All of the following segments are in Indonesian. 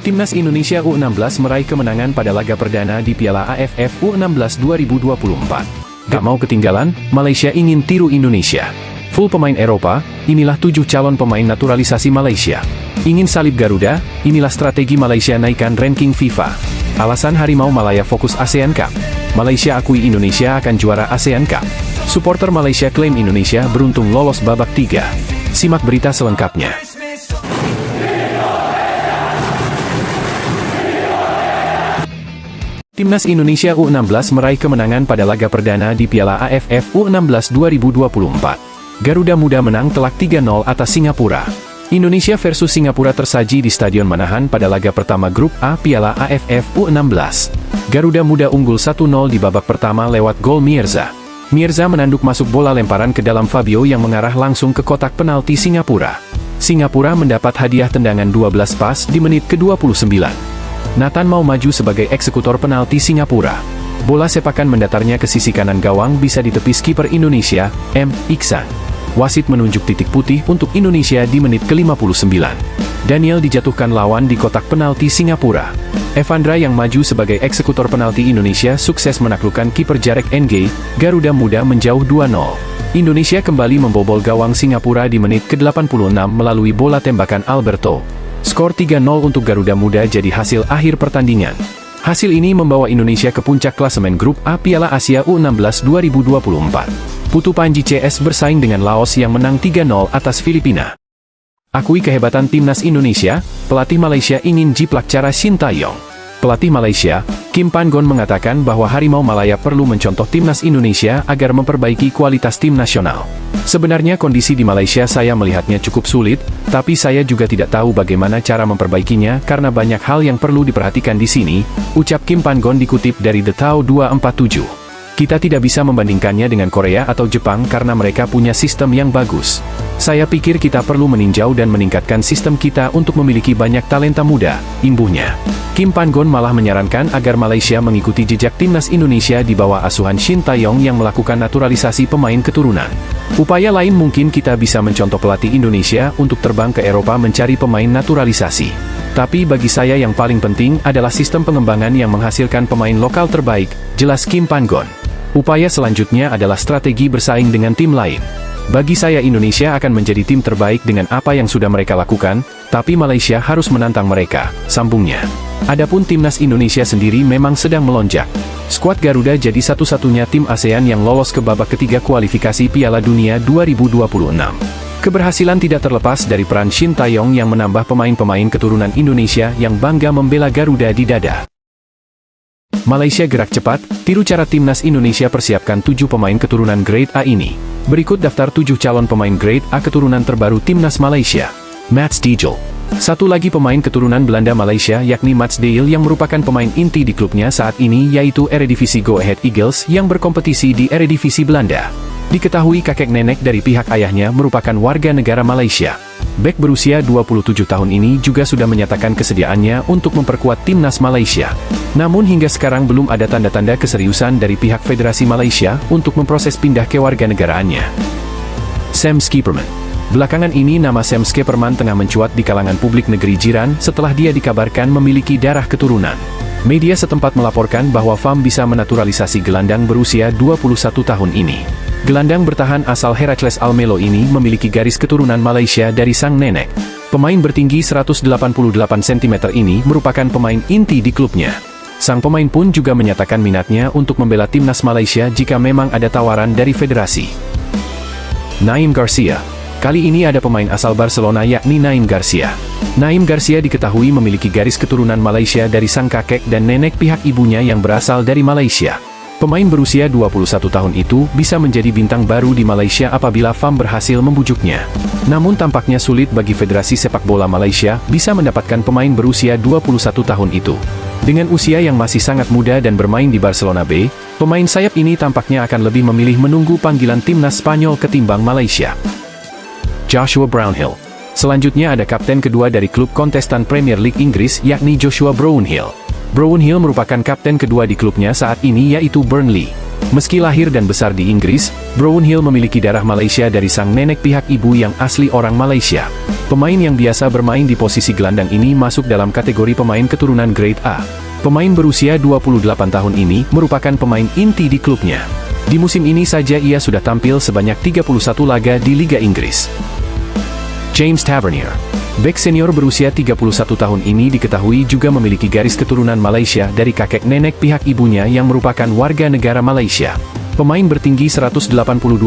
Timnas Indonesia U16 meraih kemenangan pada laga perdana di Piala AFF U16 2024. Gak mau ketinggalan, Malaysia ingin tiru Indonesia. Full pemain Eropa, inilah 7 calon pemain naturalisasi Malaysia. Ingin salib Garuda, inilah strategi Malaysia naikkan ranking FIFA. Alasan Harimau Malaya fokus ASEAN Cup. Malaysia akui Indonesia akan juara ASEAN Cup. Supporter Malaysia klaim Indonesia beruntung lolos babak 3. Simak berita selengkapnya. Timnas Indonesia U16 meraih kemenangan pada laga perdana di Piala AFF U16 2024. Garuda Muda menang telak 3-0 atas Singapura. Indonesia versus Singapura tersaji di Stadion Manahan pada laga pertama Grup A Piala AFF U16. Garuda Muda unggul 1-0 di babak pertama lewat gol Mirza. Mirza menanduk masuk bola lemparan ke dalam Fabio yang mengarah langsung ke kotak penalti Singapura. Singapura mendapat hadiah tendangan 12 pas di menit ke-29. Nathan mau maju sebagai eksekutor penalti Singapura. Bola sepakan mendatarnya ke sisi kanan gawang bisa ditepis kiper Indonesia, M. Iksan. Wasit menunjuk titik putih untuk Indonesia di menit ke-59. Daniel dijatuhkan lawan di kotak penalti Singapura. Evandra yang maju sebagai eksekutor penalti Indonesia sukses menaklukkan kiper Jarek NG, Garuda Muda menjauh 2-0. Indonesia kembali membobol gawang Singapura di menit ke-86 melalui bola tembakan Alberto. Skor 3-0 untuk Garuda Muda jadi hasil akhir pertandingan. Hasil ini membawa Indonesia ke puncak klasemen Grup A Piala Asia U16 2024. Putu Panji CS bersaing dengan Laos yang menang 3-0 atas Filipina. Akui kehebatan Timnas Indonesia, pelatih Malaysia ingin jiplak cara Shin Tae-yong. Pelatih Malaysia, Kim Pan-gon mengatakan bahwa Harimau Malaya perlu mencontoh Timnas Indonesia agar memperbaiki kualitas tim nasional. Sebenarnya kondisi di Malaysia saya melihatnya cukup sulit, tapi saya juga tidak tahu bagaimana cara memperbaikinya karena banyak hal yang perlu diperhatikan di sini, ucap Kim Pan-gon dikutip dari The Tao 247. Kita tidak bisa membandingkannya dengan Korea atau Jepang karena mereka punya sistem yang bagus. Saya pikir kita perlu meninjau dan meningkatkan sistem kita untuk memiliki banyak talenta muda, imbuhnya. Kim Pan-gon malah menyarankan agar Malaysia mengikuti jejak Timnas Indonesia di bawah asuhan Shin Tae-yong yang melakukan naturalisasi pemain keturunan. Upaya lain mungkin kita bisa mencontoh pelatih Indonesia untuk terbang ke Eropa mencari pemain naturalisasi. Tapi bagi saya yang paling penting adalah sistem pengembangan yang menghasilkan pemain lokal terbaik, jelas Kim Pan-gon. Upaya selanjutnya adalah strategi bersaing dengan tim lain. Bagi saya Indonesia akan menjadi tim terbaik dengan apa yang sudah mereka lakukan, tapi Malaysia harus menantang mereka, sambungnya. Adapun Timnas Indonesia sendiri memang sedang melonjak. Skuad Garuda jadi satu-satunya tim ASEAN yang lolos ke babak ketiga kualifikasi Piala Dunia 2026. Keberhasilan tidak terlepas dari peran Shin Tae-yong yang menambah pemain-pemain keturunan Indonesia yang bangga membela Garuda di dada. Malaysia gerak cepat, tiru cara Timnas Indonesia persiapkan 7 pemain keturunan Grade A ini. Berikut daftar 7 calon pemain Grade A keturunan terbaru Timnas Malaysia. Mats Dijl. Satu lagi pemain keturunan Belanda Malaysia yakni Mats Dijl yang merupakan pemain inti di klubnya saat ini yaitu Eredivisie Go Ahead Eagles yang berkompetisi di Eredivisie Belanda. Diketahui kakek nenek dari pihak ayahnya merupakan warga negara Malaysia. Bek berusia 27 tahun ini juga sudah menyatakan kesediaannya untuk memperkuat Timnas Malaysia. Namun hingga sekarang belum ada tanda-tanda keseriusan dari pihak Federasi Malaysia untuk memproses pindah kewarganegaraannya. Sam Skipperman. Belakangan ini nama Sam Skipperman tengah mencuat di kalangan publik negeri jiran setelah dia dikabarkan memiliki darah keturunan. Media setempat melaporkan bahwa FAM bisa menaturalisasi gelandang berusia 21 tahun ini. Gelandang bertahan asal Heracles Almelo ini memiliki garis keturunan Malaysia dari sang nenek. Pemain bertinggi 188 cm ini merupakan pemain inti di klubnya. Sang pemain pun juga menyatakan minatnya untuk membela Timnas Malaysia jika memang ada tawaran dari federasi. Naim Garcia. Kali ini ada pemain asal Barcelona yakni Naim Garcia. Naim Garcia diketahui memiliki garis keturunan Malaysia dari sang kakek dan nenek pihak ibunya yang berasal dari Malaysia. Pemain berusia 21 tahun itu bisa menjadi bintang baru di Malaysia apabila FAM berhasil membujuknya. Namun tampaknya sulit bagi Federasi Sepak Bola Malaysia bisa mendapatkan pemain berusia 21 tahun itu. Dengan usia yang masih sangat muda dan bermain di Barcelona B, pemain sayap ini tampaknya akan lebih memilih menunggu panggilan timnas Spanyol ketimbang Malaysia. Joshua Brownhill. Selanjutnya ada kapten kedua dari klub kontestan Premier League Inggris yakni Joshua Brownhill. Brownhill merupakan kapten kedua di klubnya saat ini yaitu Burnley. Meski lahir dan besar di Inggris, Brownhill memiliki darah Malaysia dari sang nenek pihak ibu yang asli orang Malaysia. Pemain yang biasa bermain di posisi gelandang ini masuk dalam kategori pemain keturunan Grade A. Pemain berusia 28 tahun ini merupakan pemain inti di klubnya. Di musim ini saja ia sudah tampil sebanyak 31 laga di Liga Inggris. James Tavernier, bek senior berusia 31 tahun ini diketahui juga memiliki garis keturunan Malaysia dari kakek nenek pihak ibunya yang merupakan warga negara Malaysia. Pemain bertinggi 182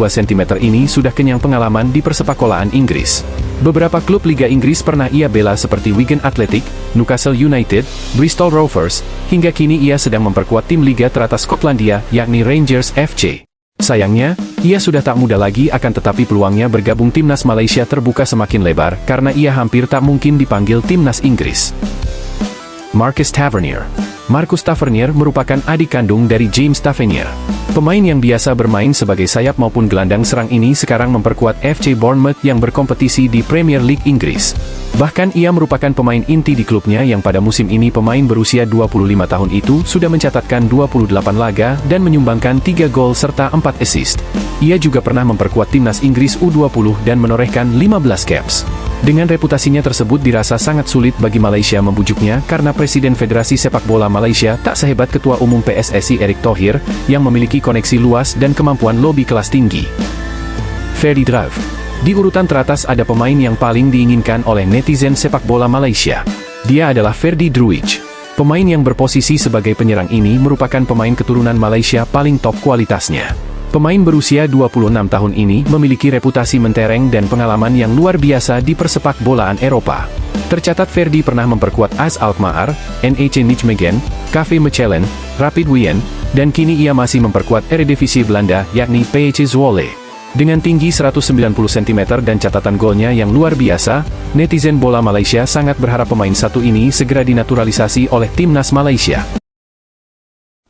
cm ini sudah kenyang pengalaman di persepakbolaan Inggris. Beberapa klub Liga Inggris pernah ia bela seperti Wigan Athletic, Newcastle United, Bristol Rovers, hingga kini ia sedang memperkuat tim Liga teratas Skotlandia yakni Rangers FC. Sayangnya, ia sudah tak muda lagi akan tetapi peluangnya bergabung timnas Malaysia terbuka semakin lebar karena ia hampir tak mungkin dipanggil timnas Inggris. Marcus Tavernier. Marcus Tavernier merupakan adik kandung dari James Tavernier. Pemain yang biasa bermain sebagai sayap maupun gelandang serang ini sekarang memperkuat FC Bournemouth yang berkompetisi di Premier League Inggris. Bahkan ia merupakan pemain inti di klubnya yang pada musim ini pemain berusia 25 tahun itu sudah mencatatkan 28 laga dan menyumbangkan 3 gol serta 4 assist. Ia juga pernah memperkuat timnas Inggris U20 dan menorehkan 15 caps. Dengan reputasinya tersebut dirasa sangat sulit bagi Malaysia membujuknya karena Presiden Federasi Sepak Bola Malaysia tak sehebat Ketua Umum PSSI Erick Thohir yang memiliki koneksi luas dan kemampuan lobi kelas tinggi. Ferdy Druijf. Di urutan teratas ada pemain yang paling diinginkan oleh netizen sepak bola Malaysia. Dia adalah Ferdy Druijf. Pemain yang berposisi sebagai penyerang ini merupakan pemain keturunan Malaysia paling top kualitasnya. Pemain berusia 26 tahun ini memiliki reputasi mentereng dan pengalaman yang luar biasa di persepak bolaan Eropa. Tercatat Ferdy pernah memperkuat AS Alkmaar, NEC Nijmegen, KV Mechelen, Rapid Wien, dan kini ia masih memperkuat Eredivisie Belanda yakni PSV Zwolle. Dengan tinggi 190 cm dan catatan golnya yang luar biasa, netizen bola Malaysia sangat berharap pemain satu ini segera dinaturalisasi oleh timnas Malaysia.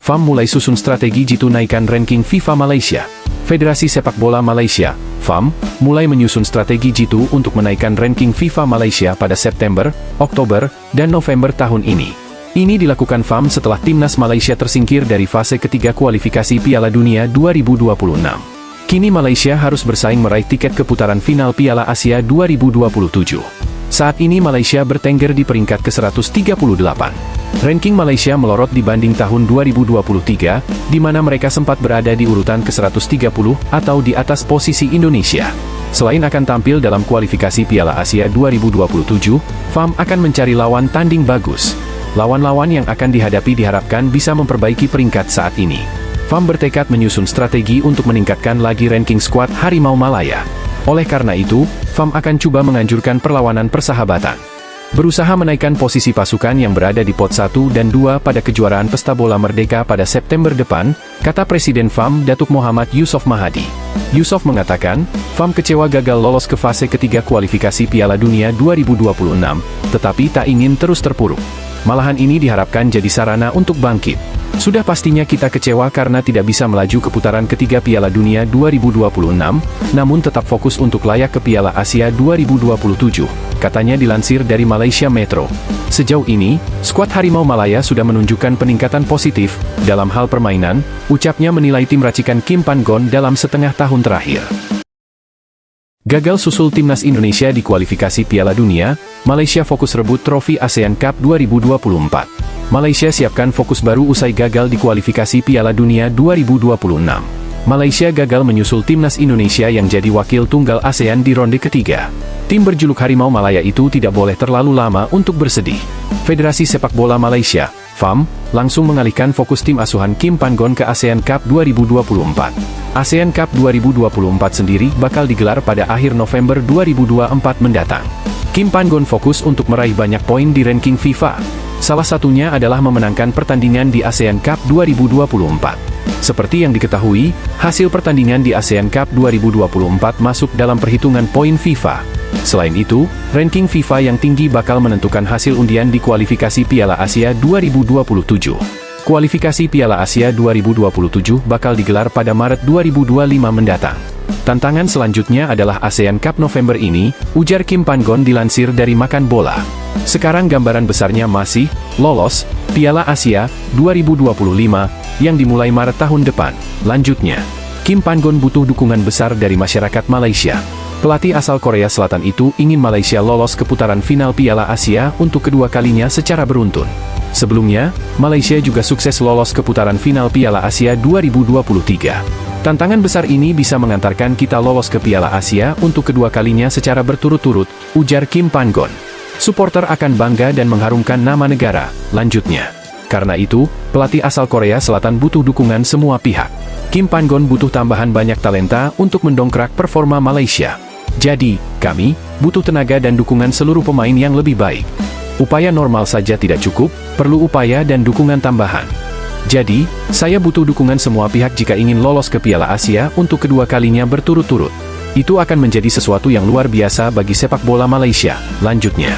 FAM mulai susun strategi jitu naikkan ranking FIFA Malaysia. Federasi Sepak Bola Malaysia, FAM, mulai menyusun strategi jitu untuk menaikkan ranking FIFA Malaysia pada September, Oktober, dan November tahun ini. Ini dilakukan FAM setelah timnas Malaysia tersingkir dari fase ketiga kualifikasi Piala Dunia 2026. Kini Malaysia harus bersaing meraih tiket ke putaran final Piala Asia 2027. Saat ini Malaysia bertengger di peringkat ke-138. Ranking Malaysia melorot dibanding tahun 2023, di mana mereka sempat berada di urutan ke-130 atau di atas posisi Indonesia. Selain akan tampil dalam kualifikasi Piala Asia 2027, FAM akan mencari lawan tanding bagus. Lawan-lawan yang akan dihadapi diharapkan bisa memperbaiki peringkat saat ini. FAM bertekad menyusun strategi untuk meningkatkan lagi ranking skuad Harimau Malaya. Oleh karena itu, FAM akan coba menganjurkan perlawanan persahabatan. Berusaha menaikkan posisi pasukan yang berada di pot 1 dan 2 pada kejuaraan Pesta Bola Merdeka pada September depan, kata Presiden FAM Datuk Muhammad Yusof Mahadi. Yusof mengatakan, FAM kecewa gagal lolos ke fase ketiga kualifikasi Piala Dunia 2026, tetapi tak ingin terus terpuruk. Malahan ini diharapkan jadi sarana untuk bangkit. Sudah pastinya kita kecewa karena tidak bisa melaju ke putaran ketiga Piala Dunia 2026, namun tetap fokus untuk layak ke Piala Asia 2027, katanya dilansir dari Malaysia Metro. Sejauh ini, skuad Harimau Malaya sudah menunjukkan peningkatan positif dalam hal permainan, ucapnya menilai tim racikan Kim Pan-gon dalam setengah tahun terakhir. Gagal susul timnas Indonesia di kualifikasi Piala Dunia, Malaysia fokus rebut trofi ASEAN Cup 2024. Malaysia siapkan fokus baru usai gagal di kualifikasi Piala Dunia 2026. Malaysia gagal menyusul timnas Indonesia yang jadi wakil tunggal ASEAN di ronde ketiga. Tim berjuluk Harimau Malaya itu tidak boleh terlalu lama untuk bersedih. Federasi Sepak Bola Malaysia, FAM, langsung mengalihkan fokus tim asuhan Kim Pan-gon ke ASEAN Cup 2024. ASEAN Cup 2024 sendiri bakal digelar pada akhir November 2024 mendatang. Kim Pan-gon fokus untuk meraih banyak poin di ranking FIFA. Salah satunya adalah memenangkan pertandingan di ASEAN Cup 2024. Seperti yang diketahui, hasil pertandingan di ASEAN Cup 2024 masuk dalam perhitungan poin FIFA. Selain itu, ranking FIFA yang tinggi bakal menentukan hasil undian di kualifikasi Piala Asia 2027. Kualifikasi Piala Asia 2027 bakal digelar pada Maret 2025 mendatang. Tantangan selanjutnya adalah ASEAN Cup November ini, ujar Kim Pan-gon dilansir dari Makan Bola. Sekarang gambaran besarnya masih, lolos, Piala Asia 2025, yang dimulai Maret tahun depan. Lanjutnya, Kim Pan-gon butuh dukungan besar dari masyarakat Malaysia. Pelatih asal Korea Selatan itu ingin Malaysia lolos ke putaran final Piala Asia untuk kedua kalinya secara beruntun. Sebelumnya, Malaysia juga sukses lolos ke putaran final Piala Asia 2023. Tantangan besar ini bisa mengantarkan kita lolos ke Piala Asia untuk kedua kalinya secara berturut-turut, ujar Kim Pan-gon. Suporter akan bangga dan mengharumkan nama negara, lanjutnya. Karena itu, pelatih asal Korea Selatan butuh dukungan semua pihak. Kim Pan-gon butuh tambahan banyak talenta untuk mendongkrak performa Malaysia. Jadi, kami butuh tenaga dan dukungan seluruh pemain yang lebih baik. Upaya normal saja tidak cukup, perlu upaya dan dukungan tambahan. Jadi, saya butuh dukungan semua pihak jika ingin lolos ke Piala Asia untuk kedua kalinya berturut-turut. Itu akan menjadi sesuatu yang luar biasa bagi sepak bola Malaysia, lanjutnya.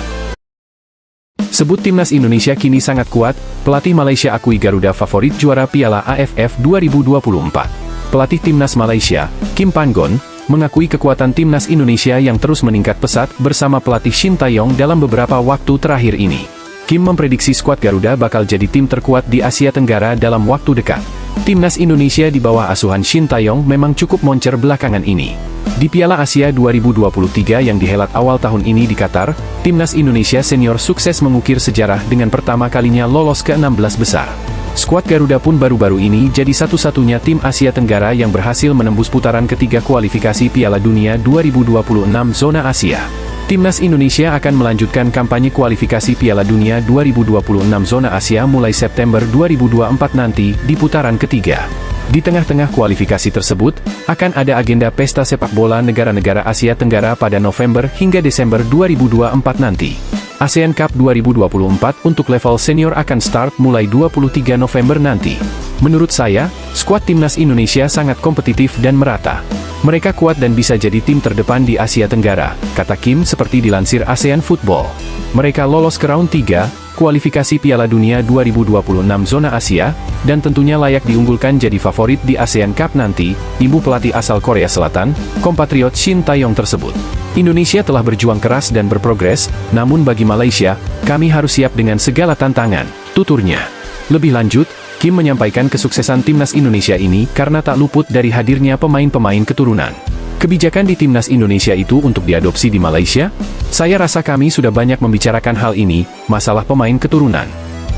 Sebut timnas Indonesia kini sangat kuat, pelatih Malaysia akui Garuda favorit juara Piala AFF 2024. Pelatih timnas Malaysia, Kim Pan-gon, mengakui kekuatan timnas Indonesia yang terus meningkat pesat bersama pelatih Shin Tae-yong dalam beberapa waktu terakhir ini. Kim memprediksi skuad Garuda bakal jadi tim terkuat di Asia Tenggara dalam waktu dekat. Timnas Indonesia di bawah asuhan Shin Tae-yong memang cukup moncer belakangan ini. Di Piala Asia 2023 yang dihelat awal tahun ini di Qatar, timnas Indonesia senior sukses mengukir sejarah dengan pertama kalinya lolos ke 16 besar. Skuad Garuda pun baru-baru ini jadi satu-satunya tim Asia Tenggara yang berhasil menembus putaran ketiga kualifikasi Piala Dunia 2026 zona Asia. Timnas Indonesia akan melanjutkan kampanye kualifikasi Piala Dunia 2026 zona Asia mulai September 2024 nanti di putaran ketiga. Di tengah-tengah kualifikasi tersebut, akan ada agenda pesta sepak bola negara-negara Asia Tenggara pada November hingga Desember 2024 nanti. ASEAN Cup 2024 untuk level senior akan start mulai 23 November nanti. Menurut saya, skuad timnas Indonesia sangat kompetitif dan merata. Mereka kuat dan bisa jadi tim terdepan di Asia Tenggara, kata Kim seperti dilansir ASEAN Football. Mereka lolos ke round 3, kualifikasi Piala Dunia 2026 zona Asia, dan tentunya layak diunggulkan jadi favorit di ASEAN Cup nanti, imbu pelatih asal Korea Selatan, kompatriot Shin Tae-yong tersebut. Indonesia telah berjuang keras dan berprogres, namun bagi Malaysia, kami harus siap dengan segala tantangan, tuturnya. Lebih lanjut, Kim menyampaikan kesuksesan timnas Indonesia ini karena tak luput dari hadirnya pemain-pemain keturunan. Kebijakan di timnas Indonesia itu untuk diadopsi di Malaysia? Saya rasa kami sudah banyak membicarakan hal ini, masalah pemain keturunan.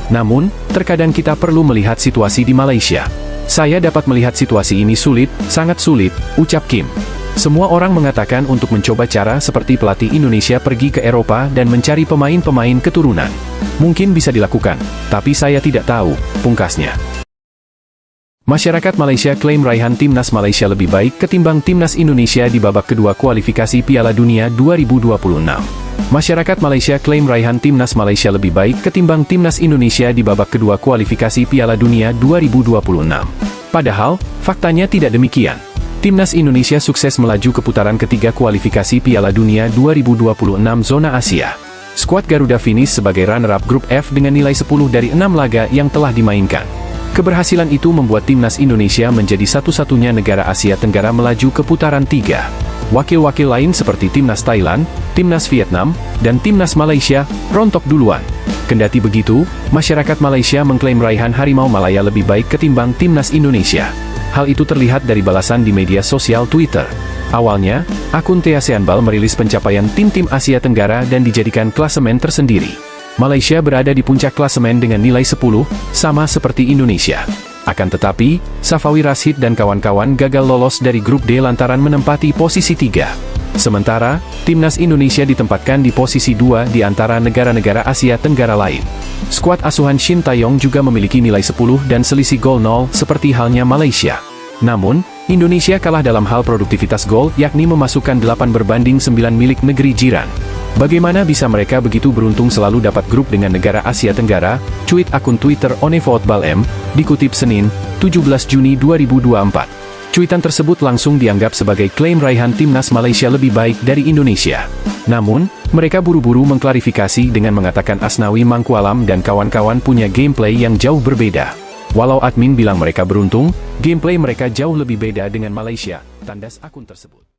Namun, terkadang kita perlu melihat situasi di Malaysia. Saya dapat melihat situasi ini sulit, sangat sulit, ucap Kim. Semua orang mengatakan untuk mencoba cara seperti pelatih Indonesia pergi ke Eropa dan mencari pemain-pemain keturunan. Mungkin bisa dilakukan, tapi saya tidak tahu, pungkasnya. Masyarakat Malaysia klaim raihan timnas Malaysia lebih baik ketimbang timnas Indonesia di babak kedua kualifikasi Piala Dunia 2026. Masyarakat Malaysia klaim raihan timnas Malaysia lebih baik ketimbang timnas Indonesia di babak kedua kualifikasi Piala Dunia 2026. Padahal, faktanya tidak demikian. Timnas Indonesia sukses melaju ke putaran ketiga kualifikasi Piala Dunia 2026 zona Asia. Skuad Garuda finish sebagai runner-up grup F dengan nilai 10 dari 6 laga yang telah dimainkan. Keberhasilan itu membuat timnas Indonesia menjadi satu-satunya negara Asia Tenggara melaju ke putaran 3. Wakil-wakil lain seperti timnas Thailand, timnas Vietnam, dan timnas Malaysia rontok duluan. Kendati begitu, masyarakat Malaysia mengklaim raihan Harimau Malaya lebih baik ketimbang timnas Indonesia. Hal itu terlihat dari balasan di media sosial Twitter. Awalnya, akun Teaseanbal merilis pencapaian tim-tim Asia Tenggara dan dijadikan klasemen tersendiri. Malaysia berada di puncak klasemen dengan nilai 10, sama seperti Indonesia. Akan tetapi, Safawi Rashid dan kawan-kawan gagal lolos dari grup D lantaran menempati posisi 3. Sementara, timnas Indonesia ditempatkan di posisi 2 di antara negara-negara Asia Tenggara lain. Skuad asuhan Shin Tae-yong juga memiliki nilai 10 dan selisih gol 0 seperti halnya Malaysia. Namun, Indonesia kalah dalam hal produktivitas gol yakni memasukkan 8 berbanding 9 milik negeri jiran. Bagaimana bisa mereka begitu beruntung selalu dapat grup dengan negara Asia Tenggara? Cuit akun Twitter OneFootballM, dikutip Senin, 17 Juni 2024. Cuitan tersebut langsung dianggap sebagai klaim raihan timnas Malaysia lebih baik dari Indonesia. Namun, mereka buru-buru mengklarifikasi dengan mengatakan Asnawi Mangkualam dan kawan-kawan punya gameplay yang jauh berbeda. Walau admin bilang mereka beruntung, gameplay mereka jauh lebih beda dengan Malaysia, tandas akun tersebut.